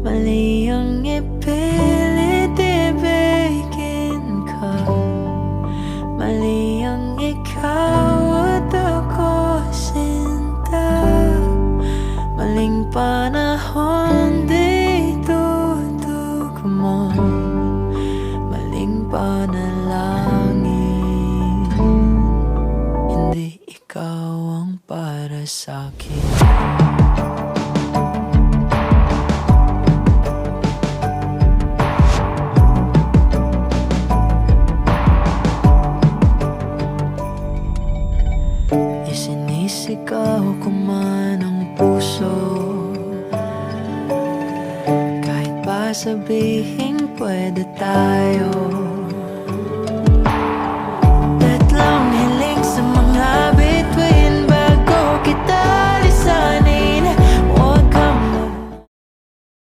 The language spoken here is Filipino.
Mali ang ipilit ibigin ka. Mali ang ikaw at ako sinta. Maling panahon di tutugma. Maling panalangin. Hindi ikaw ang para sa'kin. Isinisigaw ko man ang puso, kahit pa sabihin pwede tayo.